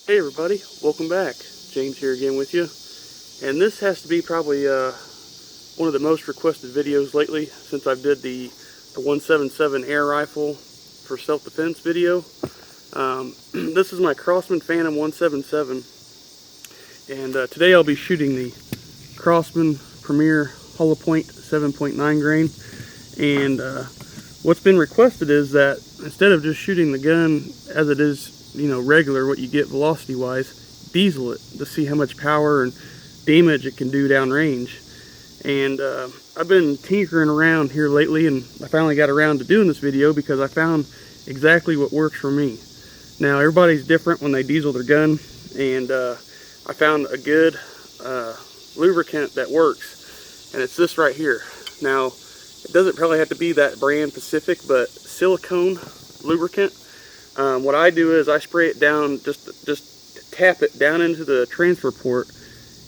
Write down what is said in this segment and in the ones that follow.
Hey everybody, welcome back. James here again with you. And this has to be probably one of the most requested videos lately since I did the 177 air rifle for self-defense video. This is my Crosman Phantom 177, and today I'll be shooting the Crosman Premier Hollowpoint 7.9 grain. And what's been requested is that instead of just shooting the gun as it is, regular, what you get velocity wise, diesel it to see how much power and damage it can do downrange. And I've been tinkering around here lately, and I finally got around to doing this video because I found exactly what works for me. Now everybody's different when they diesel their gun, and I found a good lubricant that works, and it's this right here. Now it doesn't probably have to be that brand specific, but silicone lubricant. What I do is I spray it down, just tap it down into the transfer port,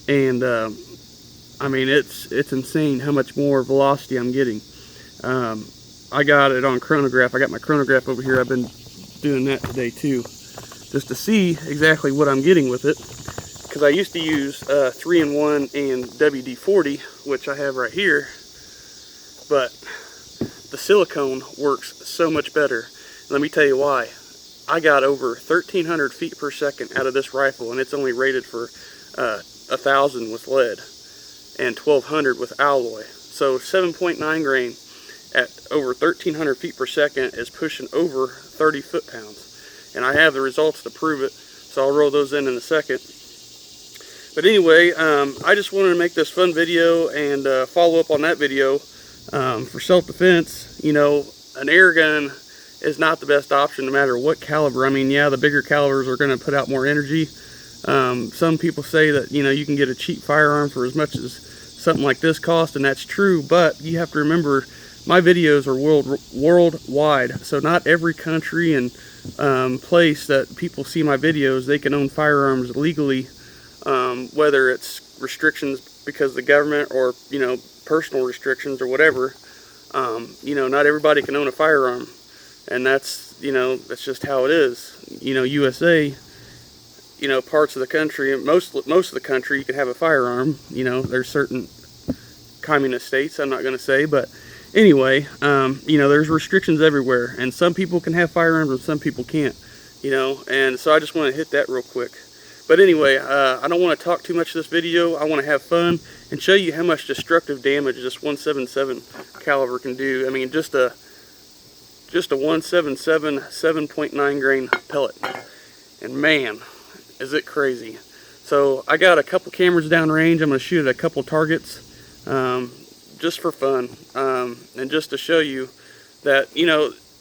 and I mean it's insane how much more velocity I'm getting. I got it on chronograph. I got my chronograph over here. I've been doing that today too, just to see exactly what I'm getting with it, because I used to use 3-in-1 and WD-40, which I have right here, but the silicone works so much better. Let me tell you why. I got over 1,300 feet per second out of this rifle, and it's only rated for 1,000 with lead and 1,200 with alloy. So 7.9 grain at over 1,300 feet per second is pushing over 30 foot-pounds. And I have the results to prove it, so I'll roll those in a second. But anyway, I just wanted to make this fun video and follow up on that video for self-defense. An air gun is not the best option no matter what caliber. I mean, yeah, the bigger calibers are going to put out more energy. Some people say that you can get a cheap firearm for as much as something like this cost, and that's true, but you have to remember my videos are worldwide, so not every country and place that people see my videos, they can own firearms legally, whether it's restrictions because of the government or personal restrictions or whatever. Not everybody can own a firearm. And that's just how it is. USA, parts of the country, most of the country, you can have a firearm. There's certain communist states, I'm not going to say, but anyway, there's restrictions everywhere, and some people can have firearms and some people can't, and so I just want to hit that real quick. But anyway, I don't want to talk too much this video. I want to have fun and show you how much destructive damage this 177 caliber can do. I mean, just a 177 7.9 grain pellet, and man, is it crazy. So I got a couple cameras downrange. I'm going to shoot at a couple targets just for fun, and just to show you that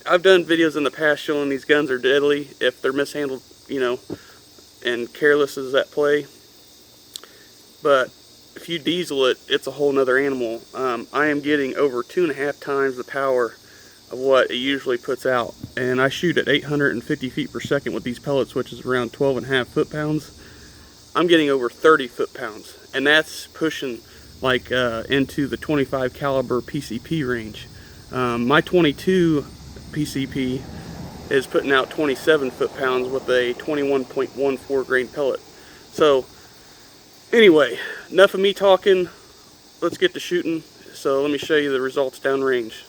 I've done videos in the past showing these guns are deadly if they're mishandled, and careless is at play. But if you diesel it, it's a whole nother animal. I am getting over 2.5 times the power of what it usually puts out, and I shoot at 850 feet per second with these pellets, which is around 12.5 foot-pounds. I'm getting over 30 foot-pounds, and that's pushing like into the 25 caliber PCP range. My 22 PCP is putting out 27 foot-pounds with a 21.14 grain pellet. So anyway, enough of me talking, let's get to shooting. So let me show you the results downrange.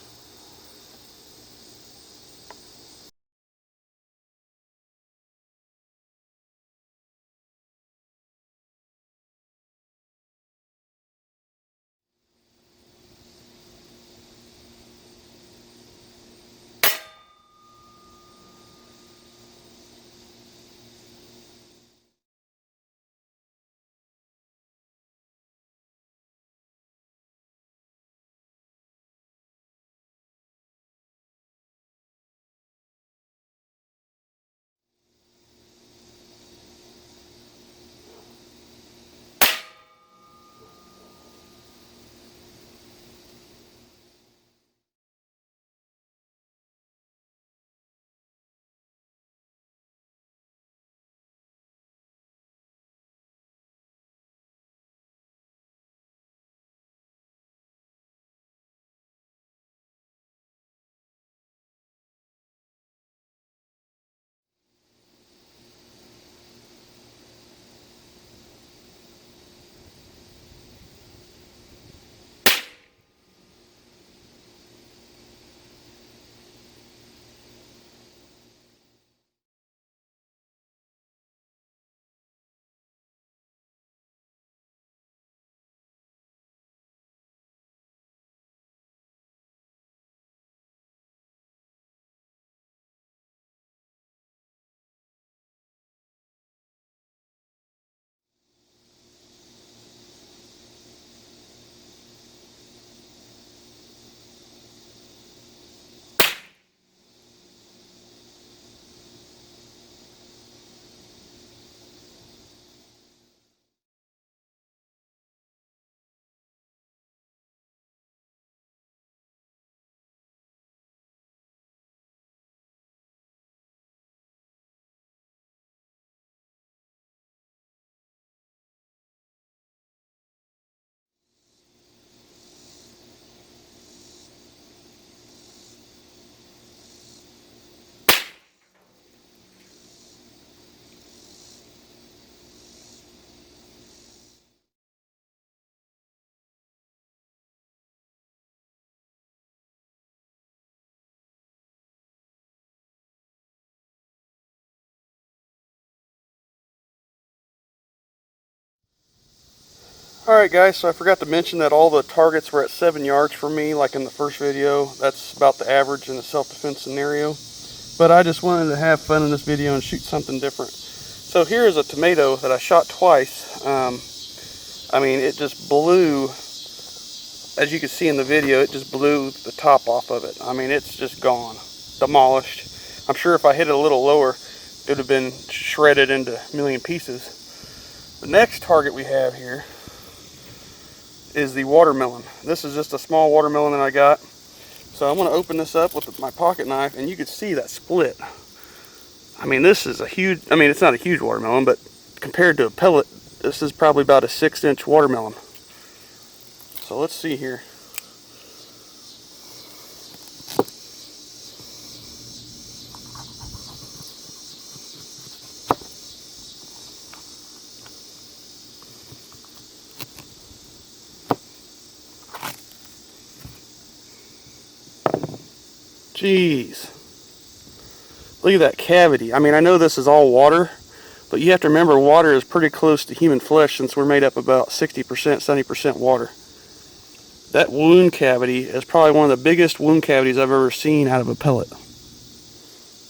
Alright guys, so I forgot to mention that all the targets were at 7 yards for me, like in the first video. That's about the average in a self-defense scenario. But I just wanted to have fun in this video and shoot something different. So here is a tomato that I shot twice. I mean, it just blew, as you can see in the video, it just blew the top off of it. I mean, it's just gone, demolished. I'm sure if I hit it a little lower, it would have been shredded into a million pieces. The next target we have here is the watermelon. This is just a small watermelon that I got. So I'm going to open this up with my pocket knife, and you can see that split. I mean, this is a huge, I mean, it's not a huge watermelon, but compared to a pellet, this is probably about a 6-inch watermelon. So let's see here. Jeez. Look at that cavity. I mean, I know this is all water, but you have to remember water is pretty close to human flesh since we're made up about 60%, 70% water. That wound cavity is probably one of the biggest wound cavities I've ever seen out of a pellet.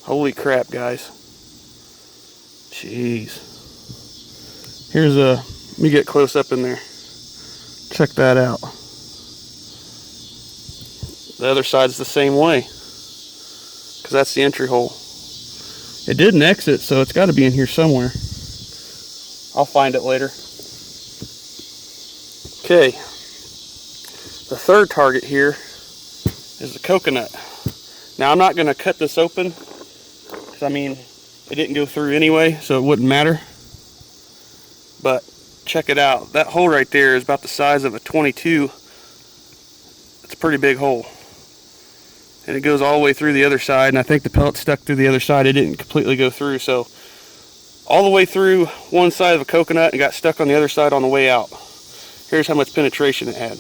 Holy crap, guys. Jeez. Here's a, let me get close up in there. Check that out. The other side's the same way, because that's the entry hole. It didn't exit, so it's got to be in here somewhere. I'll find it later. Okay. The third target here is the coconut. Now I'm not going to cut this open, because I mean, it didn't go through anyway, so it wouldn't matter. But check it out. That hole right there is about the size of a 22. It's a pretty big hole. And it goes all the way through the other side, and I think the pellet stuck through the other side. It didn't completely go through, so all the way through one side of a coconut and got stuck on the other side on the way out. Here's how much penetration it had.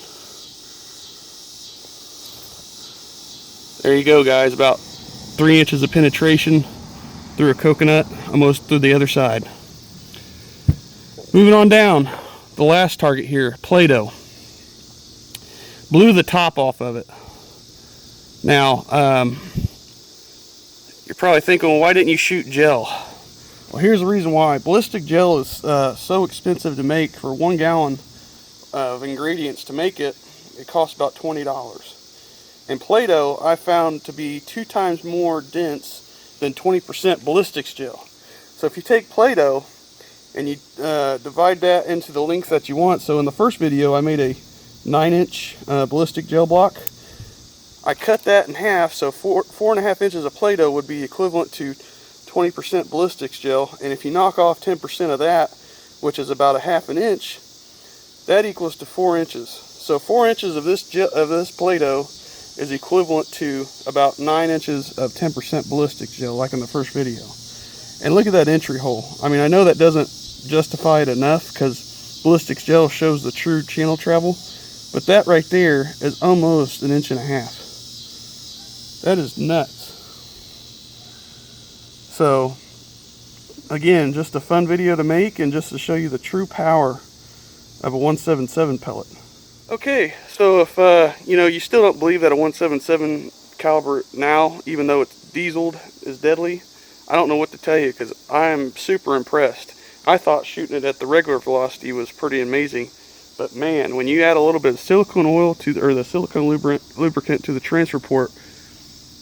There you go, guys, about 3 inches of penetration through a coconut, almost through the other side. Moving on down, the last target here, Play-Doh. Blew the top off of it. Now, you're probably thinking, well, why didn't you shoot gel? Well, here's the reason why. Ballistic gel is so expensive to make. For 1 gallon of ingredients to make it, it costs about $20. And Play-Doh I found to be 2 times more dense than 20% ballistics gel. So if you take Play-Doh and you divide that into the length that you want. So in the first video I made a 9-inch ballistic gel block. I cut that in half, so 4.5 inches of Play-Doh would be equivalent to 20% ballistics gel, and if you knock off 10% of that, which is about 1/2 inch, that equals to 4 inches. So 4 inches of this Play-Doh is equivalent to about 9 inches of 10% ballistics gel, like in the first video. And look at that entry hole. I mean, I know that doesn't justify it enough because ballistics gel shows the true channel travel, but that right there is almost 1.5 inches. That is nuts. So, again, just a fun video to make and just to show you the true power of a 177 pellet. Okay, so if you know, you still don't believe that a 177 caliber now, even though it's dieseled, is deadly, I don't know what to tell you, because I am super impressed. I thought shooting it at the regular velocity was pretty amazing. But man, when you add a little bit of silicone oil to the, or the silicone lubricant to the transfer port,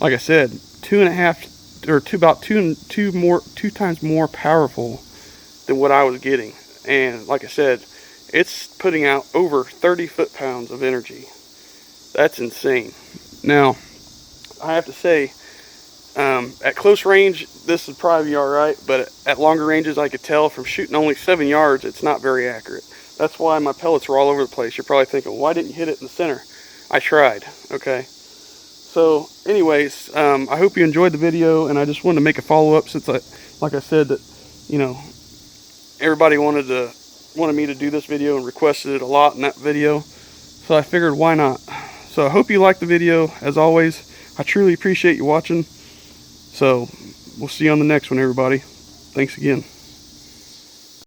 like I said, 2.5 or about two times more powerful than what I was getting. And like I said, it's putting out over 30 foot-pounds of energy. That's insane. Now, I have to say, at close range, this would probably be alright, but at longer ranges, I could tell from shooting only 7 yards, it's not very accurate. That's why my pellets were all over the place. You're probably thinking, why didn't you hit it in the center? I tried, okay? So, anyways, I hope you enjoyed the video, and I just wanted to make a follow-up since, like I said, that, you know, everybody wanted me to do this video and requested it a lot in that video. So I figured, why not? So I hope you liked the video. As always, I truly appreciate you watching. So we'll see you on the next one, everybody. Thanks again.